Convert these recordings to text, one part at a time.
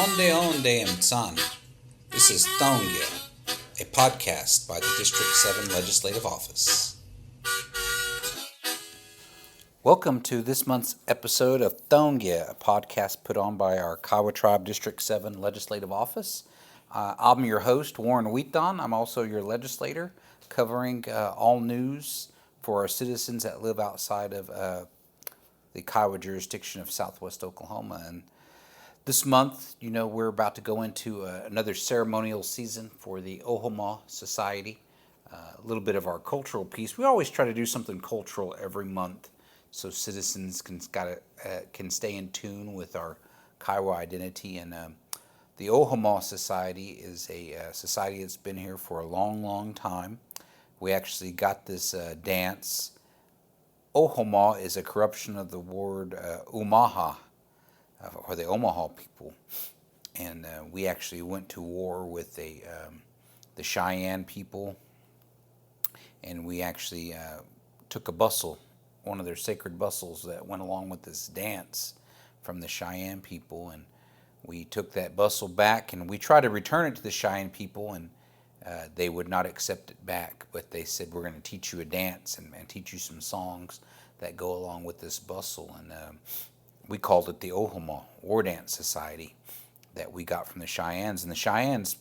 Onde Mtsan. This is Thongya, a podcast by the District 7 Legislative Office. Welcome to this month's episode of Thongya, a podcast put on by our Kiowa Tribe District 7 Legislative Office. I'm your host, Warren Queton. I'm also your legislator, covering all news for our citizens that live outside of the Kiowa jurisdiction of Southwest Oklahoma. And this month, we're about to go into another ceremonial season for the Ohomah Society. A little bit of our cultural piece. We always try to do something cultural every month so citizens can stay in tune with our Kiowa identity. And the Ohomah Society is a society that's been here for a long, long time. We actually got this dance. Ohomah is a corruption of the word Ohomah, or the Omaha people, and we actually went to war with the Cheyenne people, and we actually took a bustle, one of their sacred bustles that went along with this dance from the Cheyenne people, and we took that bustle back, and we tried to return it to the Cheyenne people, and they would not accept it back, but they said, we're going to teach you a dance and teach you some songs that go along with this bustle, and we called it the Ohomah War Dance Society that we got from the Cheyennes. And the Cheyennes,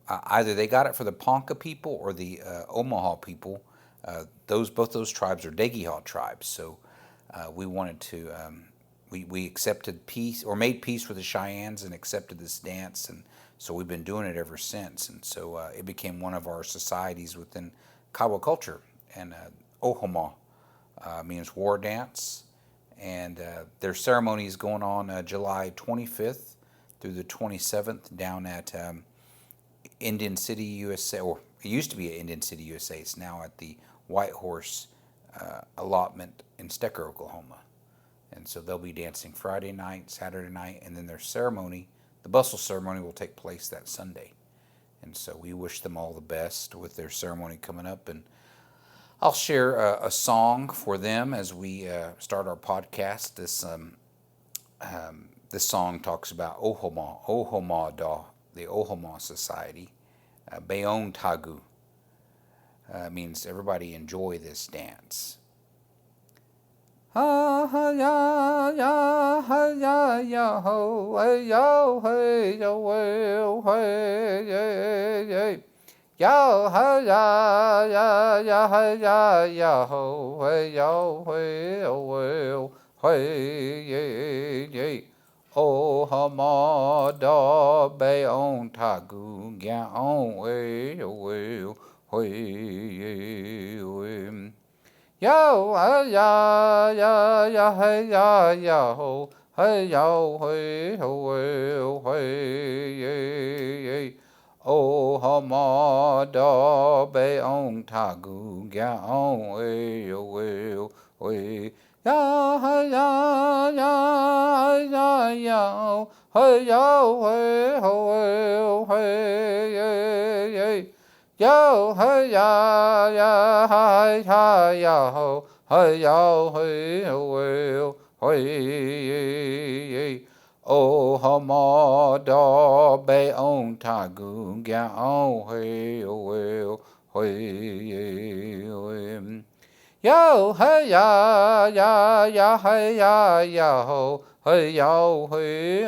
either they got it for the Ponca people or the Omaha people. Both those tribes are Dagihaw tribes. So we wanted to, we accepted peace, or made peace with the Cheyennes and accepted this dance. And so we've been doing it ever since. And so it became one of our societies within Kiowa culture. And Ohomah means war dance. And their ceremony is going on July 25th through the 27th down at Indian City, USA, or it used to be at Indian City, USA. It's now at the White Horse allotment in Stecker, Oklahoma. And so they'll be dancing Friday night, Saturday night, and then their ceremony, the bustle ceremony, will take place that Sunday. And so we wish them all the best with their ceremony coming up. And I'll share a song for them as we start our podcast. This song talks about Ohomah Da, the Ohomah Society. Beon Tagu means everybody enjoy this dance. Ha ha ya ya ha ya ya ho hey yo hey yo hey hey hey. Yo ha ya ya ya ha ya ya ho hey yo hey yo hey ye ye. Ohomah Da Beon Tagu Gya on hey yo hey ye. Yo ha ya ya ya hey ya ya ho hey yo hey hey ye ye. Ohomah Da Beon Tagu Gya on hey yo hey. Ya ha ya ya ya ya hey yo hey hey. Yo ha ya ya ha ya ho hey yo hey. Ohomah Da Beon Tagu Gya on hey hey. Yo hey ya ya ya hey ya ya ho hey yo hey.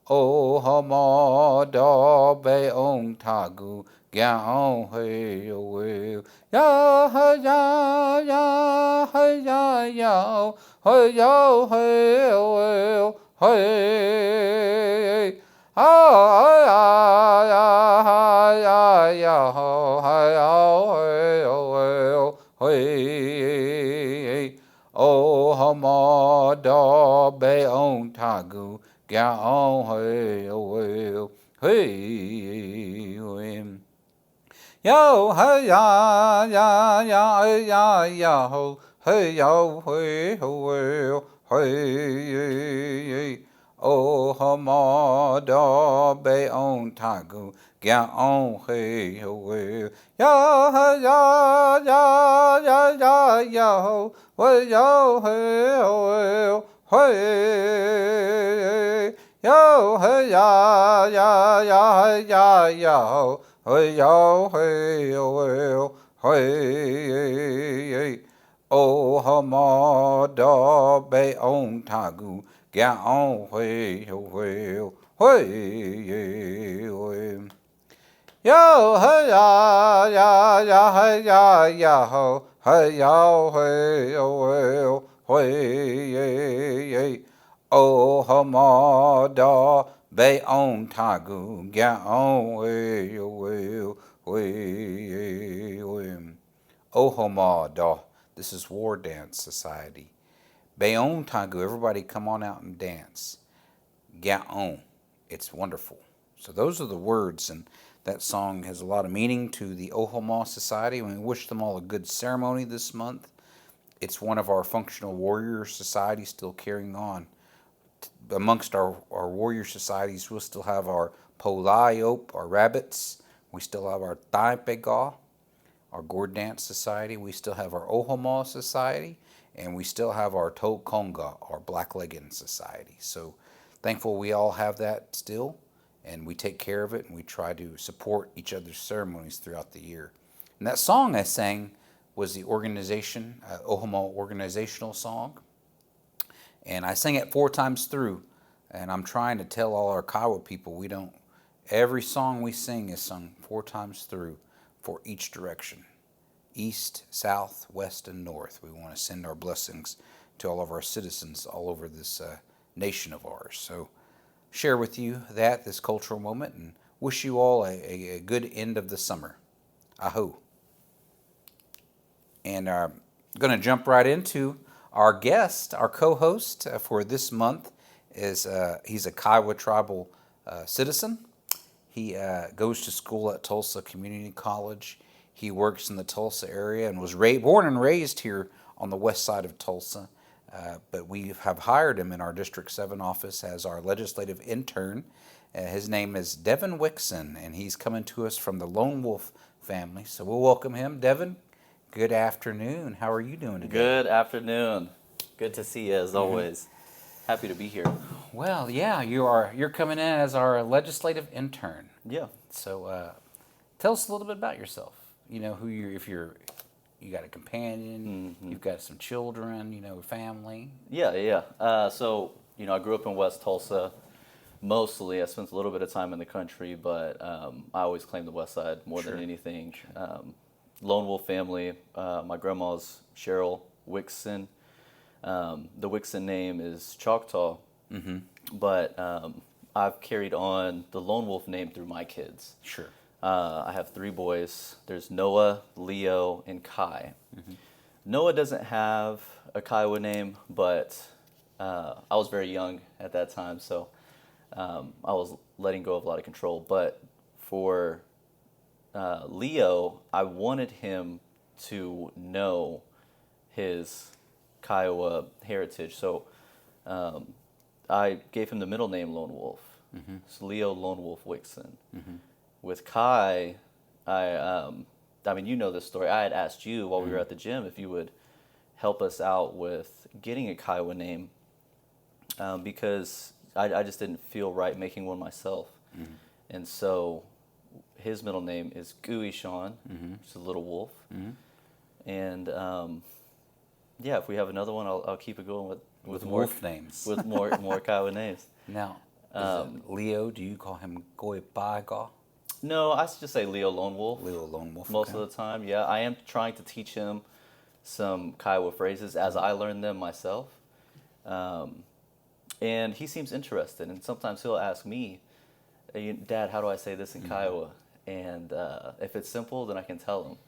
Ohomah Da Beon Tagu Gya on hey ya ha ya ya hey ya ya hey yo hey. Oh ya ya ho hey. Ohomah Da Beon Tagu Gya on hey hey. Yo hey ya ya ya ya ho hey yo hey. Ohomah Da Beon Tagu Gya on hey yo ha ya ya ya ya ho hey yo hey, yo, hey, ya, ya, ya, hey, ya, ya, hey, yo, hey, yo, hey, Ohomah da be on tagu, ga on, hey, yo, hey, yo, hey, ya, ya, ya, hey, ya, ya, ho, hey, yo, hey, yo, hey, Ohomah da be on tagu, ga on, hey, yo, hey, Ohomah da. This is War Dance Society. Beon Tagu, everybody come on out and dance. Gaon, it's wonderful. So those are the words, and that song has a lot of meaning to the Ohomah Society. We wish them all a good ceremony this month. It's one of our functional warrior societies still carrying on. Amongst our warrior societies, we'll still have our Polayop, our rabbits. We still have our Taipega, our Gourd Dance Society. We still have our Ohomah Society, and we still have our Tokonga, our Black Legging Society. So thankful we all have that still, and we take care of it, and we try to support each other's ceremonies throughout the year. And that song I sang was the organization, Ohomah organizational song, and I sang it 4 times through, and I'm trying to tell all our Kiowa people every song we sing is sung 4 times through for each direction. East, south, west, and north. We want to send our blessings to all of our citizens all over this nation of ours. So share with you this cultural moment, and wish you all a good end of the summer. Aho. And I'm going to jump right into our guest, our co-host for this month. He's a Kiowa tribal citizen. He goes to school at Tulsa Community College. He works in the Tulsa area and was born and raised here on the west side of Tulsa. But we have hired him in our District 7 office as our legislative intern. His name is Devyn Wickson, and he's coming to us from the Lone Wolf family. So we'll welcome him. Devyn, good afternoon. How are you doing today? Good afternoon. Good to see you as always. Happy to be here. Well, yeah, you're coming in as our legislative intern. Yeah. So tell us a little bit about yourself. You know, you got a companion, you've got some children, family. Yeah. So, I grew up in West Tulsa mostly. I spent a little bit of time in the country, but I always claim the West Side more than anything. Lone Wolf family. My grandma's Cheryl Wickson. The Wickson name is Choctaw, but I've carried on the Lone Wolf name through my kids. Sure. I have 3 boys. There's Noah, Leo, and Kai. Noah doesn't have a Kiowa name, but I was very young at that time, so I was letting go of a lot of control. But for Leo, I wanted him to know his Kiowa heritage, so I gave him the middle name Lone Wolf. So Leo Lone Wolf Wickson. With Kai, I mean, you know this story. I had asked you while we were at the gym if you would help us out with getting a Kiowa name because I just didn't feel right making one myself. And so his middle name is Gooey Sean, which is a little wolf. And yeah, if we have another one, I'll keep it going with more wolf names. With more Kiowa names. Now, Leo, do you call him Goy Baga? No, I just say Leo Lone Wolf. Leo Lone Wolf. Most of the time, yeah. I am trying to teach him some Kiowa phrases as I learn them myself. And he seems interested, and sometimes he'll ask me, Dad, how do I say this in Kiowa? And if it's simple, then I can tell him.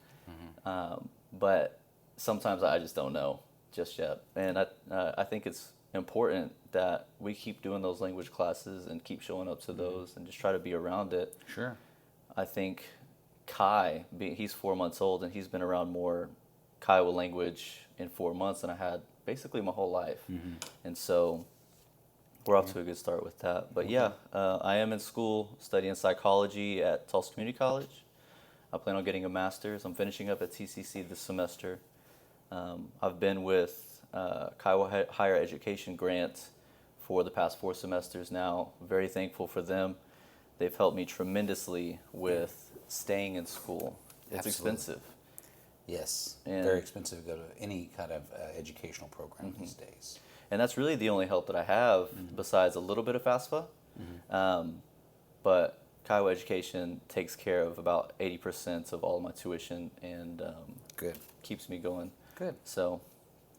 But sometimes I just don't know just yet. And I think it's important that we keep doing those language classes and keep showing up to those and just try to be around it. Sure. I think Kai, he's 4 months old, and he's been around more Kiowa language in 4 months than I had basically my whole life. And so we're off to a good start with that. But yeah, I am in school studying psychology at Tulsa Community College. I plan on getting a master's. I'm finishing up at TCC this semester. I've been with Kiowa Higher Education grant for the past 4 semesters now. Very thankful for them. They've helped me tremendously with staying in school. It's Absolutely. expensive. Yes, And- very expensive to go to any kind of educational program these days. And that's really the only help that I have besides a little bit of FAFSA. But Kiowa Education takes care of about 80% of all of my tuition and Good, keeps me going. good. So,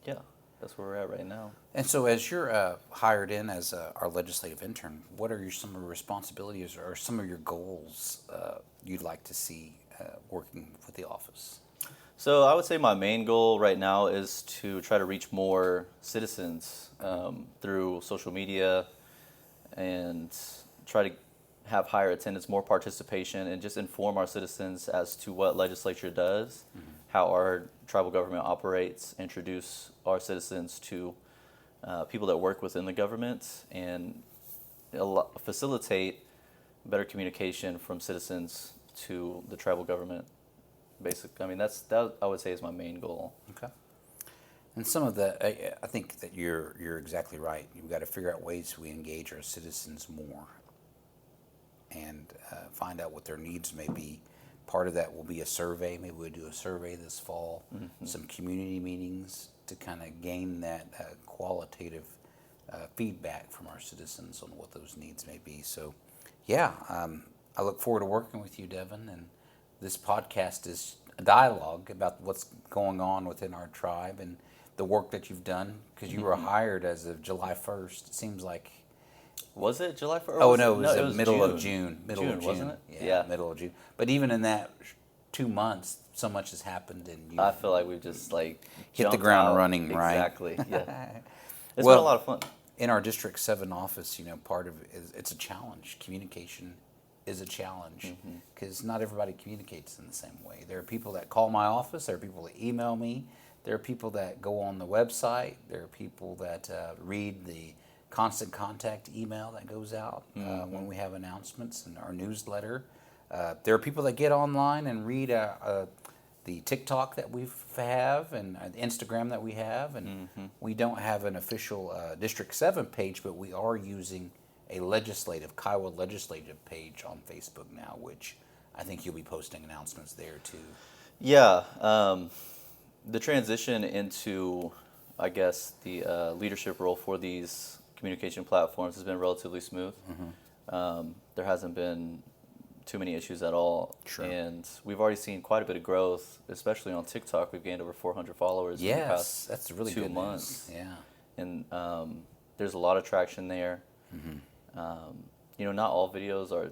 yeah, that's where we're at right now. And so, as you're hired in as our legislative intern, what are some of your responsibilities or some of your goals you'd like to see working with the office? So I would say my main goal right now is to try to reach more citizens through social media and try to have higher attendance, more participation, and just inform our citizens as to what legislature does, how our tribal government operates, introduce our citizens to people that work within the government, and facilitate better communication from citizens to the tribal government. Basically, I mean that I would say is my main goal. Okay. And some of I think that you're exactly right. You've got to figure out ways we engage our citizens more and find out what their needs may be. Part of that will be a survey. Maybe we'll do a survey this fall, some community meetings to kind of gain that qualitative feedback from our citizens on what those needs may be. So, yeah, I look forward to working with you, Devyn, and this podcast is a dialogue about what's going on within our tribe and the work that you've done, because you were hired as of July 1st. It seems like. Was it July 1st? Oh, no, it was the middle of June. Middle June, of June, wasn't it? Yeah, middle of June. But even in that 2 months, so much has happened, and you I feel like we've just hit the jumped ground out. running, right? Exactly. Yeah. It's Well, been a lot of fun. in our District 7 office, part of it is it's a challenge. Communication is a challenge because not everybody communicates in the same way. There are people that call my office. There are people that email me. There are people that go on the website. There are people that read the constant contact email that goes out when we have announcements in our newsletter. There are people that get online and read the TikTok that we have and the Instagram that we have. And we don't have an official District 7 page, but we are using a Kiowa legislative page on Facebook now, which I think you'll be posting announcements there too. Yeah. The transition into, I guess, the leadership role for these communication platforms has been relatively smooth. There hasn't been too many issues at all. Sure. And we've already seen quite a bit of growth, especially on TikTok. We've gained over 400 followers in the past that's really 2 good months. news. Yeah. And there's a lot of traction there. Not all videos are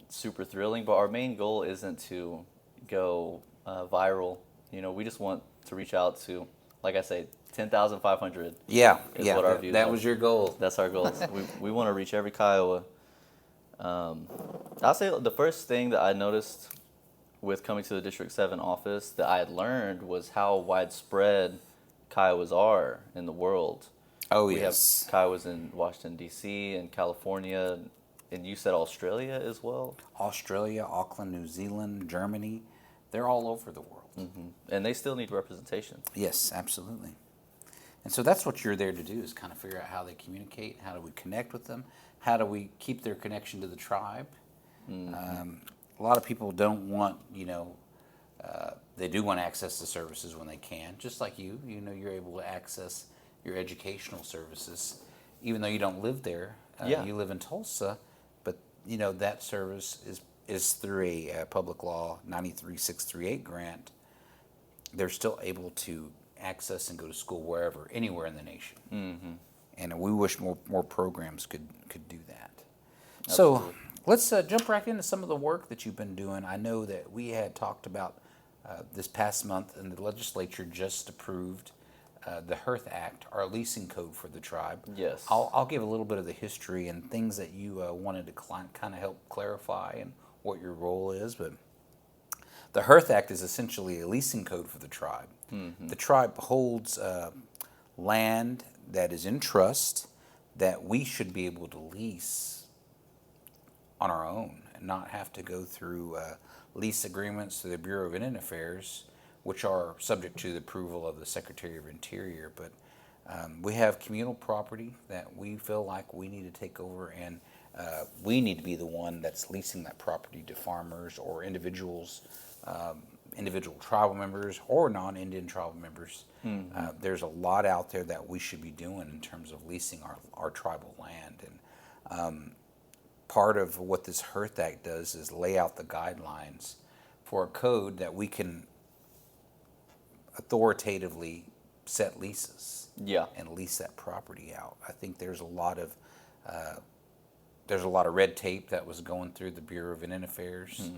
super thrilling, but our main goal isn't to go viral. We just want to reach out to, like I say, 10,500. Yeah, is yeah. what our views that are. was your goal. That's our goal. we want to reach every Kiowa. I'll say the first thing that I noticed with coming to the District 7 office that I had learned was how widespread Kiowas are in the world. Oh, We yes. have Kiowas in Washington, D.C. and California, and you said Australia as well? Australia, Auckland, New Zealand, Germany, they're all over the world. And they still need representation. Yes, absolutely. And so that's what you're there to do, is kind of figure out how they communicate, how do we connect with them, how do we keep their connection to the tribe. A lot of people don't want, they do want to access the services when they can, just like you. You're able to access your educational services, even though you don't live there. You live in Tulsa, but that service is through a public law 93638 grant. They're still able to access and go to school wherever, anywhere in the nation. And we wish more programs could do that. Absolutely. So let's jump right into some of the work that you've been doing. I know that we had talked about this past month, and the legislature just approved the Hearth Act, our leasing code for the tribe. Yes. I'll give a little bit of the history and things that you wanted to kind of help clarify and what your role is. But the Hearth Act is essentially a leasing code for the tribe. The tribe holds land that is in trust that we should be able to lease on our own and not have to go through lease agreements to the Bureau of Indian Affairs, which are subject to the approval of the Secretary of Interior. But We have communal property that we feel like we need to take over, and we need to be the one that's leasing that property to farmers or individuals, individual tribal members or non-Indian tribal members. There's a lot out there that we should be doing in terms of leasing our tribal land. And part of what this HERTH Act does is lay out the guidelines for a code that we can authoritatively set leases Yeah. and lease that property out. I think there's a lot of red tape that was going through the Bureau of Indian Affairs.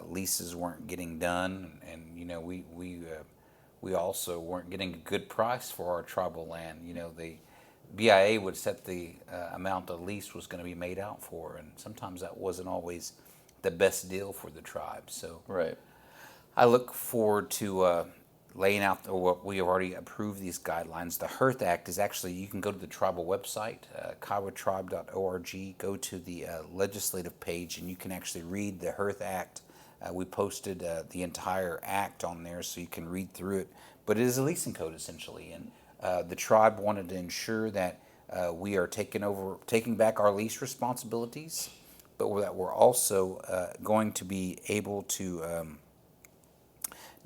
Leases weren't getting done, and we also weren't getting a good price for our tribal land. The BIA would set the amount the lease was going to be made out for, and sometimes that wasn't always the best deal for the tribe. So Right. I look forward to laying out what we have already approved these guidelines. The HERTH Act is actually, you can go to the tribal website, kiowatribe.org, go to the legislative page, and you can actually read the HERTH Act. We posted the entire act on there so you can read through it. But it is a leasing code essentially, and the tribe wanted to ensure that we are taking back our lease responsibilities, but that we're also going to be able to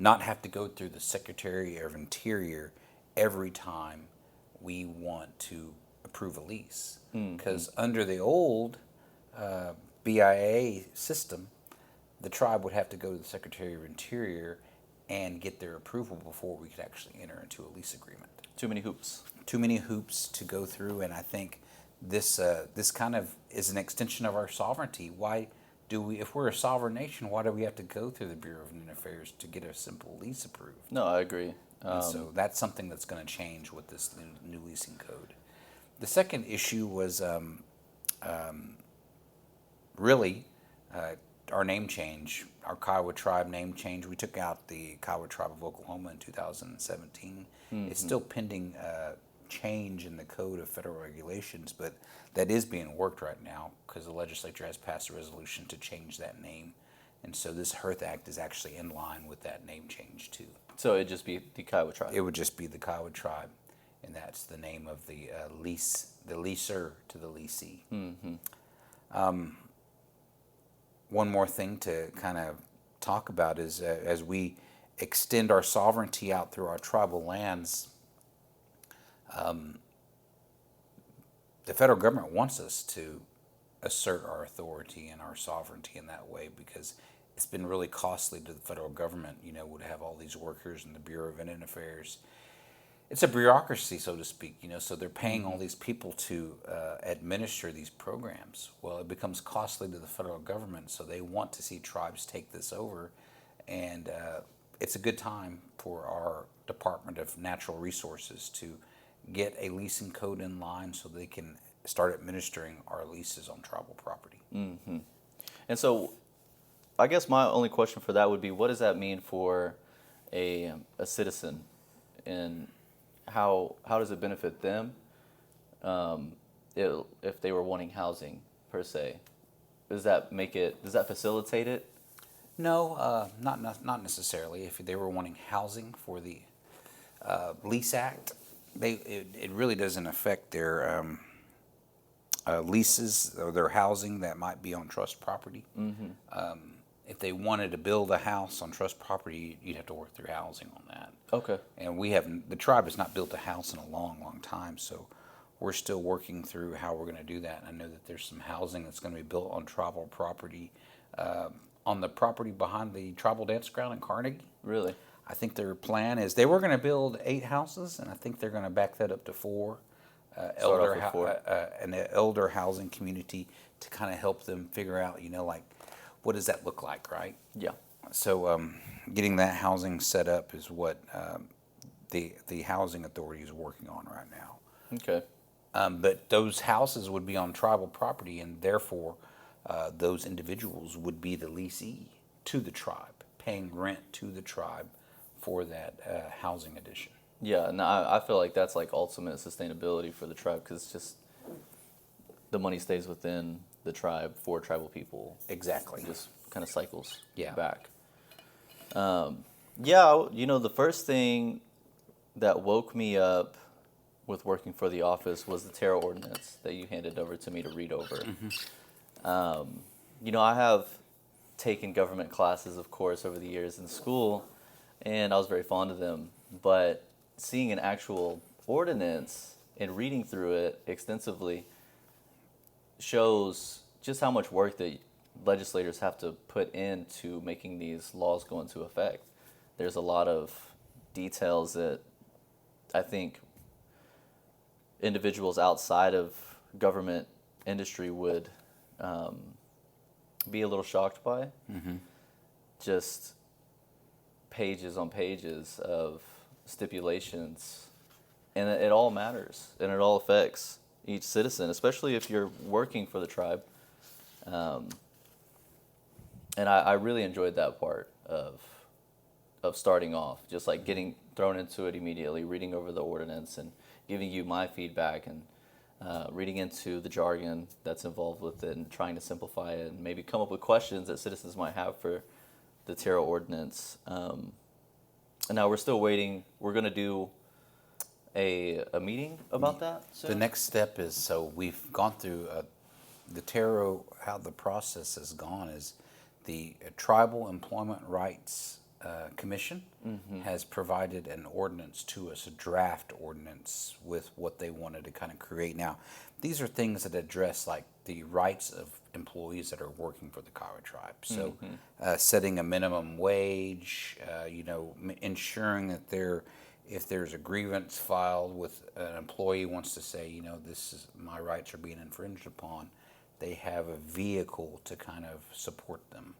not have to go through the Secretary of Interior every time we want to approve a lease. Because under the old BIA system, the tribe would have to go to the Secretary of Interior and get their approval before we could actually enter into a lease agreement. Too many hoops. Too many hoops to go through, and I think this kind of is an extension of our sovereignty. Why do we, if we're a sovereign nation, why do we have to go through the Bureau of Indian Affairs to get a simple lease approved? No, I agree. And so that's something that's going to change with this new leasing code. The second issue was really our name change, our Kiowa tribe name change. We took out the Kiowa tribe of Oklahoma in 2017. It's still pending change in the code of federal regulations, but that is being worked right now because the legislature has passed a resolution to change that name. And so this HERTH Act is actually in line with that name change too. So it'd just be the Kiowa tribe. It would just be the Kiowa tribe, and that's the name of the leaser to the leasee. One more thing to kind of talk about is as we extend our sovereignty out through our tribal lands, the federal government wants us to assert our authority and our sovereignty in that way because it's been really costly to the federal government, would have all these workers in the Bureau of Indian Affairs. It's a bureaucracy, so to speak, so they're paying all these people to administer these programs. Well, it becomes costly to the federal government, so they want to see tribes take this over, and it's a good time for our Department of Natural Resources to get a leasing code in line so they can start administering our leases on tribal property. And so I guess my only question for that would be, what does that mean for a citizen, and how does it benefit them if they were wanting housing per se? Does that facilitate it? No, not necessarily. If they were wanting housing for the Lease Act, it really doesn't affect their leases or their housing that might be on trust property. If they wanted to build a house on trust property, you'd have to work through housing on that. Okay. And the tribe has not built a house in a long, long time, so we're still working through how we're going to do that. And I know that there's some housing that's going to be built on tribal property, on the property behind the tribal dance ground in Carnegie. Really? I think their plan is they were going to build 8 houses, and I think they're going to back that up to 4. An elder housing community to kind of help them figure out, what does that look like, right? Yeah. So getting that housing set up is what the housing authority is working on right now. Okay. But those houses would be on tribal property, and therefore those individuals would be the leasee to the tribe, paying rent to the tribe for that housing addition. Yeah, and I feel like that's like ultimate sustainability for the tribe, because it's just the money stays within the tribe for tribal people. Exactly. It just kind of cycles back. The first thing that woke me up with working for the office was the Terra ordinance that you handed over to me to read over. I have taken government classes, of course, over the years in school, and I was very fond of them. But seeing an actual ordinance and reading through it extensively shows just how much work that legislators have to put into making these laws go into effect. There's a lot of details that I think individuals outside of government industry would be a little shocked by. Just pages on pages of stipulations, and it all matters, and it all affects each citizen, especially if you're working for the tribe. And I really enjoyed that part of starting off, just like getting thrown into it immediately, reading over the ordinance and giving you my feedback, and reading into the jargon that's involved with it and trying to simplify it and maybe come up with questions that citizens might have for the Terra ordinance. And now we're still waiting. We're going to do a meeting about that soon? The next step is, so we've gone through the Terra, how the process has gone is the Tribal Employment Rights Commission has provided an ordinance to us, a draft ordinance with what they wanted to kind of create. Now, these are things that address like the rights of employees that are working for the Kiowa tribe. So, setting a minimum wage, ensuring that if there's a grievance filed with an employee wants to say, this is my rights are being infringed upon, they have a vehicle to kind of support them.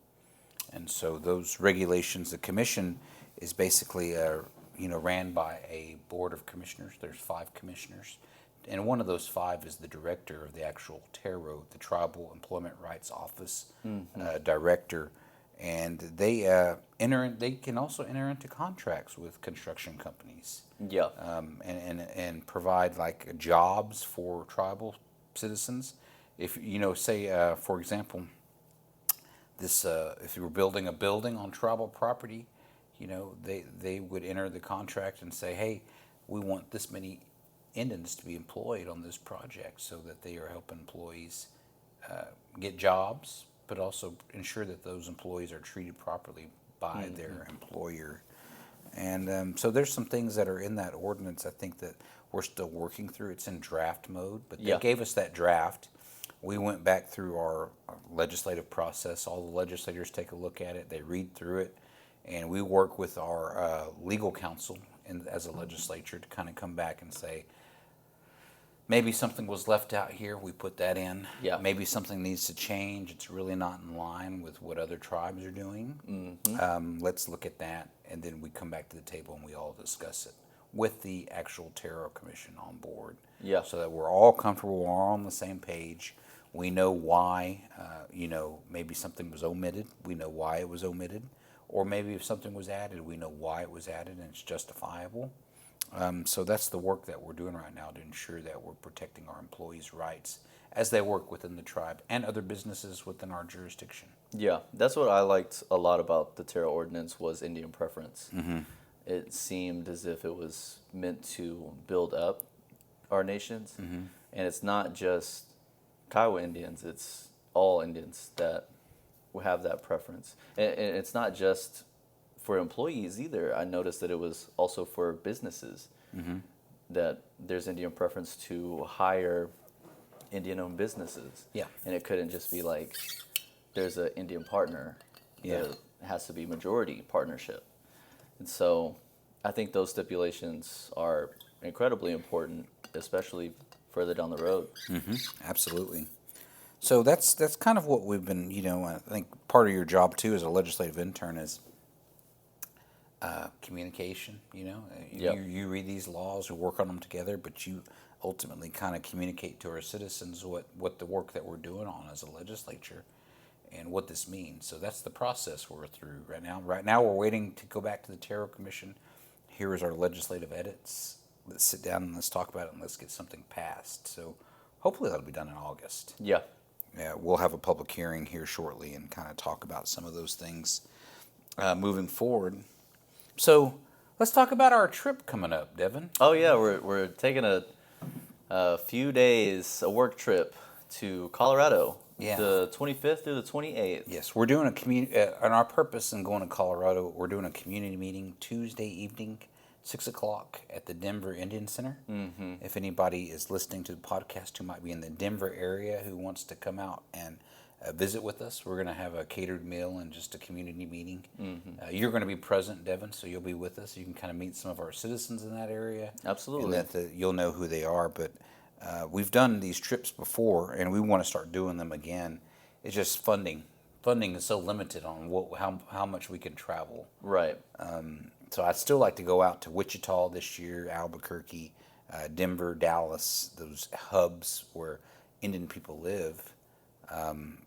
And so those regulations, the commission is basically, ran by a board of commissioners. There's 5 commissioners. And one of those 5 is the director of the actual TERO, the Tribal Employment Rights Office director. And they they can also enter into contracts with construction companies. Yeah. And provide like jobs for tribal citizens. If, say, for example, this if you were building a building on tribal property, they would enter the contract and say, hey, we want this many Indians to be employed on this project, so that they are helping employees get jobs, but also ensure that those employees are treated properly by their employer. And so there's some things that are in that ordinance, I think, that we're still working through. It's in draft mode, but they gave us that draft. We went back through our legislative process. All the legislators take a look at it. They read through it. And we work with our legal counsel as a legislature to kind of come back and say, maybe something was left out here. We put that in. Yeah. Maybe something needs to change. It's really not in line with what other tribes are doing. Let's look at that. And then we come back to the table and we all discuss it with the actual Terra Commission on board. Yeah. So that we're all comfortable, we're all on the same page. We know why, maybe something was omitted. We know why it was omitted. Or maybe if something was added, we know why it was added and it's justifiable. So that's the work that we're doing right now to ensure that we're protecting our employees' rights as they work within the tribe and other businesses within our jurisdiction. Yeah, that's what I liked a lot about the Terra ordinance was Indian preference. It seemed as if it was meant to build up our nations. And it's not just Kiowa Indians, it's all Indians that will have that preference. And it's not just for employees either. I noticed that it was also for businesses, that there's Indian preference to hire Indian-owned businesses. Yeah. And it couldn't just be like, there's an Indian partner. Yeah. It has to be majority partnership. And so I think those stipulations are incredibly important, especially further down the road. Absolutely. So that's kind of what we've been, I think part of your job too as a legislative intern is communication, You read these laws, we work on them together, but you ultimately kind of communicate to our citizens what the work that we're doing on as a legislature and what this means. So that's the process we're through right now. Right now we're waiting to go back to the Terra Commission. Here is our legislative edits. Let's sit down and let's talk about it and let's get something passed. So hopefully that'll be done in August. Yeah. Yeah, we'll have a public hearing here shortly and kind of talk about some of those things moving forward. So let's talk about our trip coming up, Devyn. Oh yeah, we're taking a a few days, a work trip to Colorado, Yeah. the 25th through the 28th. Yes, we're doing a community, and our purpose in going to Colorado, we're doing a community meeting Tuesday evening, 6 o'clock at the Denver Indian Center. Mm-hmm. If anybody is listening to the podcast who might be in the Denver area who wants to come out and visit with us, we're going to have a catered meal and just a community meeting. Mm-hmm. You're going to be present, Devyn, so you'll be with us. You can kind of meet some of our citizens in that area. Absolutely. And you'll know who they are, but we've done these trips before, and we want to start doing them again. It's just funding. Funding is so limited on how much we can travel. Right. So I'd still like to go out to Wichita this year, Albuquerque, Denver, Dallas, those hubs where Indian people live.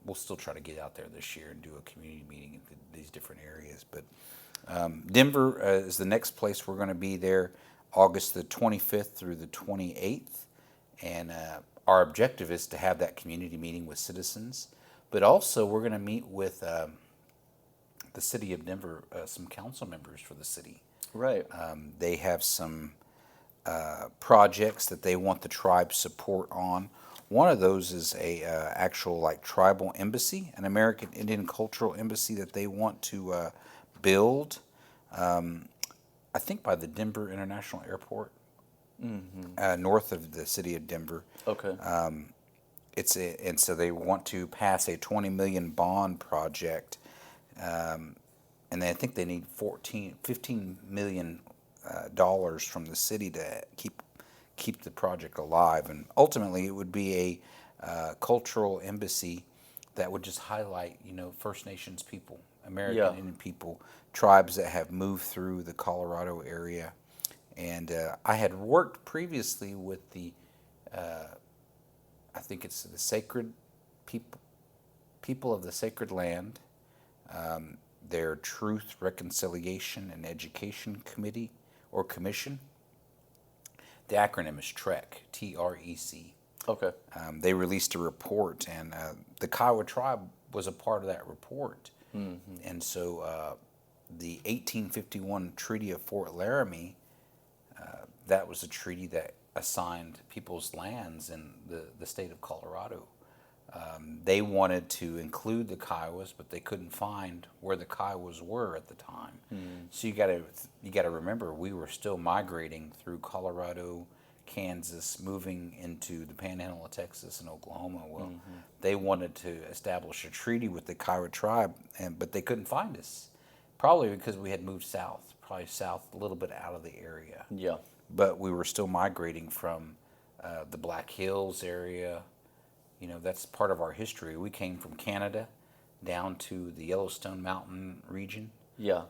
We'll still try to get out there this year and do a community meeting in these different areas. But Denver is the next place we're going to be there, August the 25th through the 28th. And our objective is to have that community meeting with citizens. But also we're going to meet with the city of Denver, some council members for the city. Right. They have some projects that they want the tribe support on. One of those is a actual like tribal embassy, an American Indian cultural embassy that they want to build. I think by the Denver International Airport, north of the city of Denver. Okay. And so they want to pass a $20 million bond project, and I think they need $15 million dollars from the city to keep the project alive. And ultimately, it would be a cultural embassy that would just highlight, First Nations people, American Indian people, tribes that have moved through the Colorado area. And I had worked previously with the, I think it's the Sacred people of the Sacred Land, their Truth, Reconciliation, and Education Committee or Commission. The acronym is TREC, T-R-E-C. Okay. They released a report, and the Kiowa tribe was a part of that report. Mm-hmm. And so the 1851 Treaty of Fort Laramie, that was a treaty that assigned people's lands in the state of Colorado. They wanted to include the Kiowas, but they couldn't find where the Kiowas were at the time. So you got to remember, we were still migrating through Colorado, Kansas, moving into the Panhandle of Texas and Oklahoma. Well, they wanted to establish a treaty with the Kiowa tribe, but they couldn't find us, probably because we had moved south, a little bit out of the area. Yeah. But we were still migrating from the Black Hills area. That's part of our history. We came from Canada down to the Yellowstone Mountain region,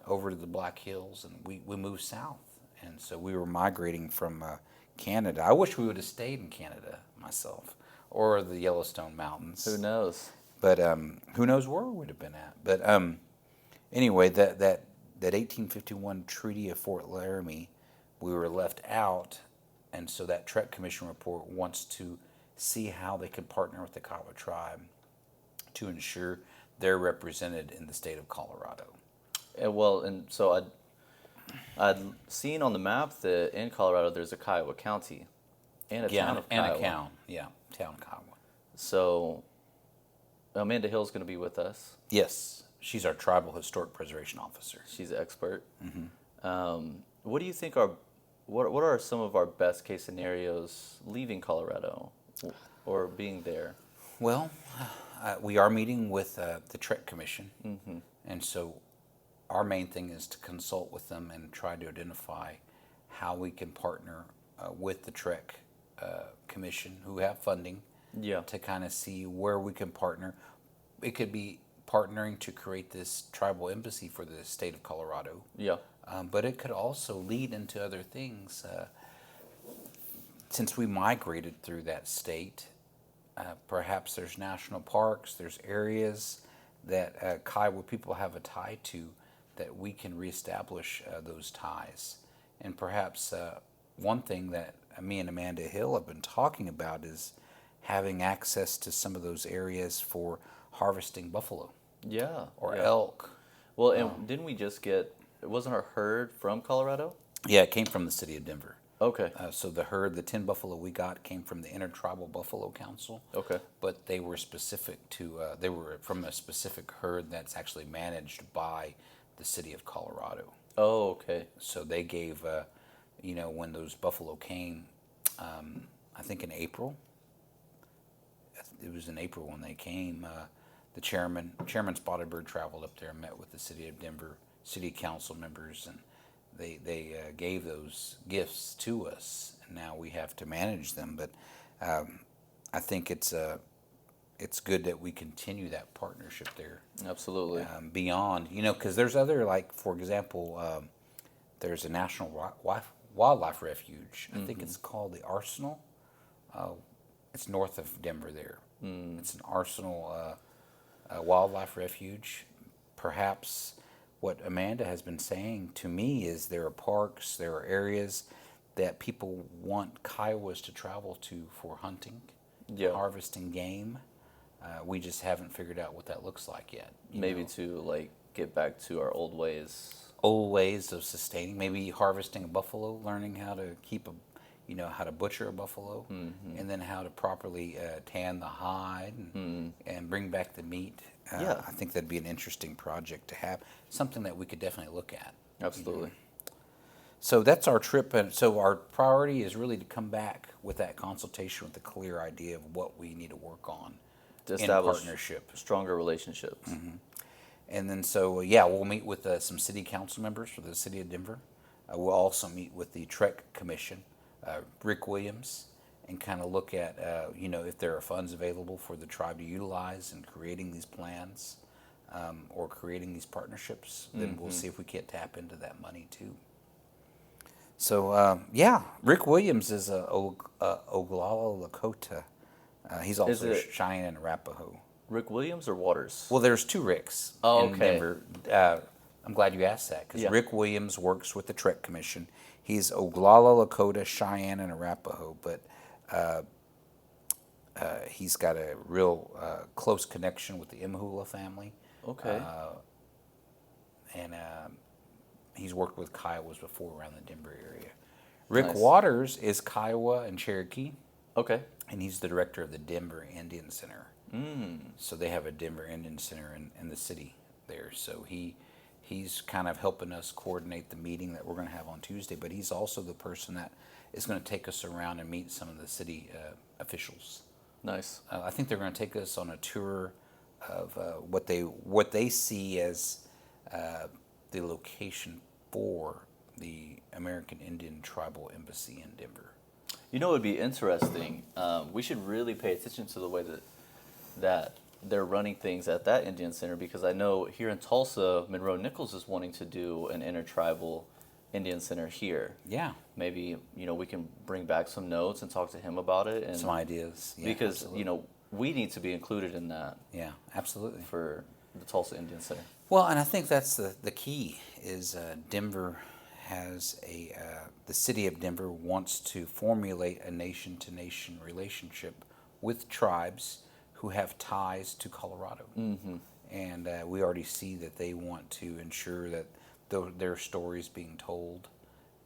over to the Black Hills, and we moved south. And so we were migrating from Canada. I wish we would have stayed in Canada myself, or the Yellowstone Mountains. Who knows? But who knows where we would have been at. But anyway, that 1851 Treaty of Fort Laramie, we were left out, and so that TREC Commission report wants to see how they can partner with the Kiowa tribe to ensure they're represented in the state of Colorado. And so I'd seen on the map that in Colorado there's a Kiowa County and a town of Kiowa. Town Kiowa. So Amanda Hill's going to be with us. Yes, she's our Tribal Historic Preservation Officer. She's an expert. What do you think what are some of our best case scenarios leaving Colorado or being there? Well, we are meeting with the TREC Commission, and so our main thing is to consult with them and try to identify how we can partner with the TREC Commission, who have funding, to kind of see where we can partner. It could be partnering to create this tribal embassy for the state of Colorado. But it could also lead into other things. Since we migrated through that state, perhaps there's national parks, there's areas that Kiowa people have a tie to that we can reestablish those ties. And perhaps one thing that me and Amanda Hill have been talking about is having access to some of those areas for harvesting buffalo. Or elk. Well, and didn't we just wasn't our herd from Colorado? Yeah, it came from the city of Denver. Okay. So the 10 buffalo we got came from the Intertribal Buffalo Council. Okay. But they were specific to, they were from a specific herd that's actually managed by the city of Colorado. Oh, okay. So they gave, when those buffalo came, I think in April, it was in April when they came, the Chairman Spotted Bird traveled up there and met with the city of Denver city council members, and they gave those gifts to us, and now we have to manage them. But I think it's good that we continue that partnership there. Absolutely. Beyond, because there's other, like, for example, there's a national wildlife refuge. I think it's called the Arsenal. It's north of Denver there. It's an Arsenal wildlife refuge. Perhaps what Amanda has been saying to me is there are parks, there are areas that people want Kiowas to travel to for hunting, Yeah. harvesting game. We just haven't figured out what that looks like yet. Maybe to like get back to our old ways. Old ways of sustaining, maybe harvesting a buffalo, learning how to keep how to butcher a buffalo, and then how to properly tan the hide and bring back the meat. Yeah. I think that'd be an interesting project to have, something that we could definitely look at. Absolutely. So that's our trip, and so our priority is really to come back with that consultation with a clear idea of what we need to work on To in establish partnership. stronger relationships. And then we'll meet with some city council members for the city of Denver. We'll also meet with the Trek Commission, Rick Williams, and kind of look at, if there are funds available for the tribe to utilize in creating these plans or creating these partnerships. Then we'll see if we can't tap into that money too. So, Rick Williams is a Oglala Lakota. He's also it- Cheyenne and Arapaho. Rick Williams or Waters? Well, there's two Ricks Oh, in okay. Denver. I'm glad you asked that, because Yeah. Rick Williams works with the Trek Commission. He's Oglala Lakota, Cheyenne, and Arapaho, but he's got a real close connection with the Imhula family. Okay. And he's worked with Kiowas before around the Denver area. Rick Nice. Waters is Kiowa and Cherokee, Okay. and he's the director of the Denver Indian Center. So they have a Denver Indian Center in the city there. So he's kind of helping us coordinate the meeting that we're going to have on Tuesday, but he's also the person that is going to take us around and meet some of the city officials. Nice. I think they're going to take us on a tour of what they see as the location for the American Indian Tribal Embassy in Denver. You know, it would be interesting. We should really pay attention to the way that they're running things at that Indian Center, because I know here in Tulsa, Monroe Nichols is wanting to do an intertribal Indian Center here. Yeah, Maybe, we can bring back some notes and talk to him about it. And some ideas. Yeah, because, absolutely. we need to be included in that Yeah, absolutely. for the Tulsa Indian Center. Well, and I think that's the key is Denver has the city of Denver wants to formulate a nation-to-nation relationship with tribes who have ties to Colorado. And we already see that they want to ensure that their stories being told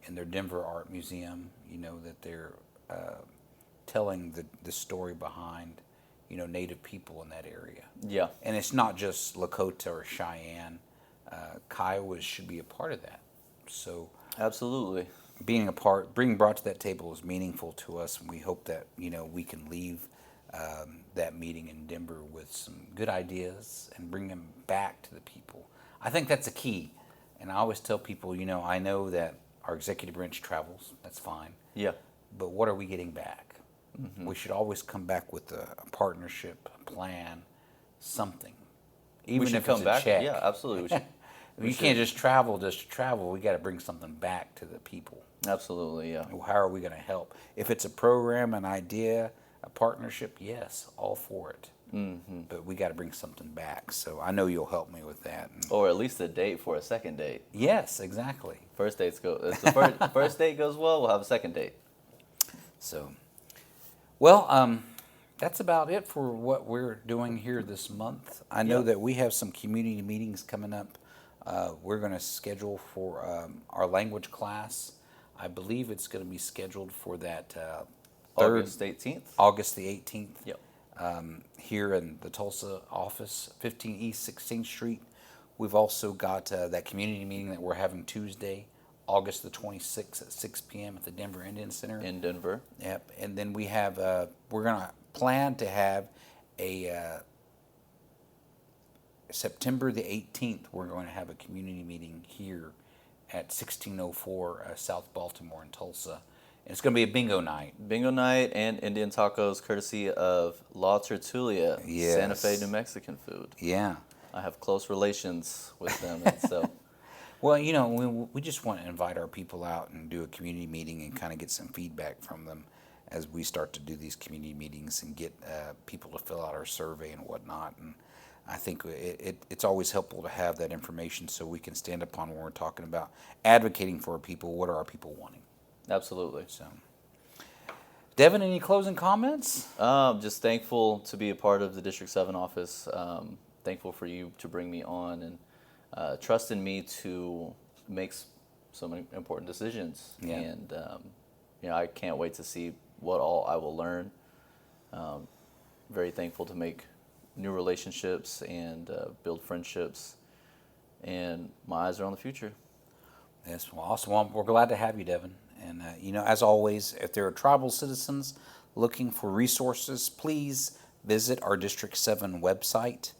in their Denver Art Museum, that they're telling the story behind, Native people in that area. Yeah. And it's not just Lakota or Cheyenne. Kiowas should be a part of that. So Absolutely. being brought to that table is meaningful to us, and we hope that we can leave that meeting in Denver with some good ideas and bring them back to the people. I think that's a key, and I always tell people, I know that our executive branch travels, that's fine, Yeah. but what are we getting back? We should always come back with a partnership, a plan, something. Even we should if come it's a back. check. Yeah, absolutely. We should. You can't just travel just to travel. We got to bring something back to the people. Absolutely, yeah. How are we going to help? If it's a program, an idea, a partnership, yes, all for it. But we got to bring something back. So I know you'll help me with that. Or at least a date for a second date. Yes, exactly. First dates go. If the first date goes well, we'll have a second date. So, well, that's about it for what we're doing here this month. I know Yep. that we have some community meetings coming up. We're going to schedule for our language class. I believe it's going to be scheduled for that August 18th. August the 18th. Yep. Here in the Tulsa office, 15 East 16th Street. We've also got that community meeting that we're having Tuesday, August the 26th at 6 p.m. at the Denver Indian Center. In Denver. Yep. And then we have, we're going to plan to have a September the 18th, we're going to have a community meeting here at 1604 South Baltimore in Tulsa. And it's going to be a bingo night. Bingo night and Indian tacos, courtesy of La Tertulia, Yes. Santa Fe, New Mexican food. Yeah. I have close relations with them, and so Well, you know, we just want to invite our people out and do a community meeting and kind of get some feedback from them as we start to do these community meetings and get people to fill out our survey and whatnot. And I think it's always helpful to have that information so we can stand upon when we're talking about advocating for our people. What are our people wanting? absolutely. So, Devyn, any closing comments? Just thankful to be a part of the District 7 office. Thankful for you to bring me on and trust in me to make some important decisions. Yeah. And I can't wait to see what all I will learn. Very thankful to make new relationships and build friendships. And my eyes are on the future. Yes, well, awesome. Well, we're glad to have you, Devyn. And, as always, if there are tribal citizens looking for resources, please visit our District 7 website.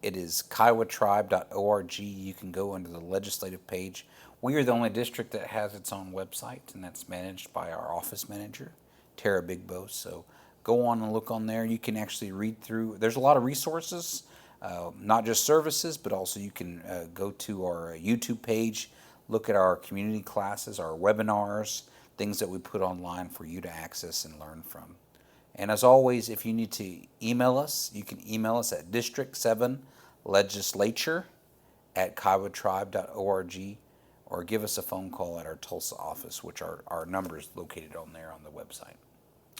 It is kiowatribe.org. You can go under the legislative page. We are the only district that has its own website, and that's managed by our office manager, Tara Bigbo. So go on and look on there. You can actually read through. There's a lot of resources, not just services, but also you can go to our YouTube page, look at our community classes, our webinars, things that we put online for you to access and learn from. And as always, if you need to email us, you can email us at district7legislature@kiowatribe.org or give us a phone call at our Tulsa office, which our number is located on there on the website.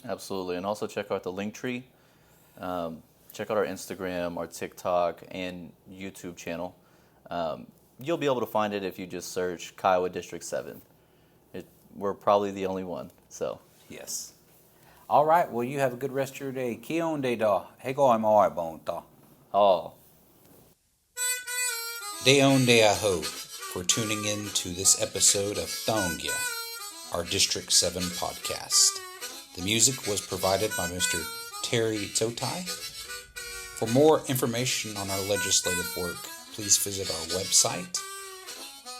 Absolutely. And also check out the Linktree. Check out our Instagram, our TikTok, and YouTube channel. You'll be able to find it if you just search Kiowa District 7. We're probably the only one, so. Yes. All right. Well, you have a good rest of your day. Kion de da. Hego I'm all bonta. Oh. Deon de aho for tuning in to this episode of Thongia, our District 7 podcast. The music was provided by Mr. Terry Tsotai. For more information on our legislative work, please visit our website,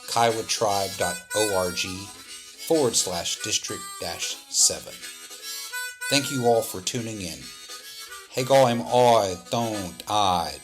kiowatribe.org/district-7. Thank you all for tuning in. Hey, go, I'm I don't I.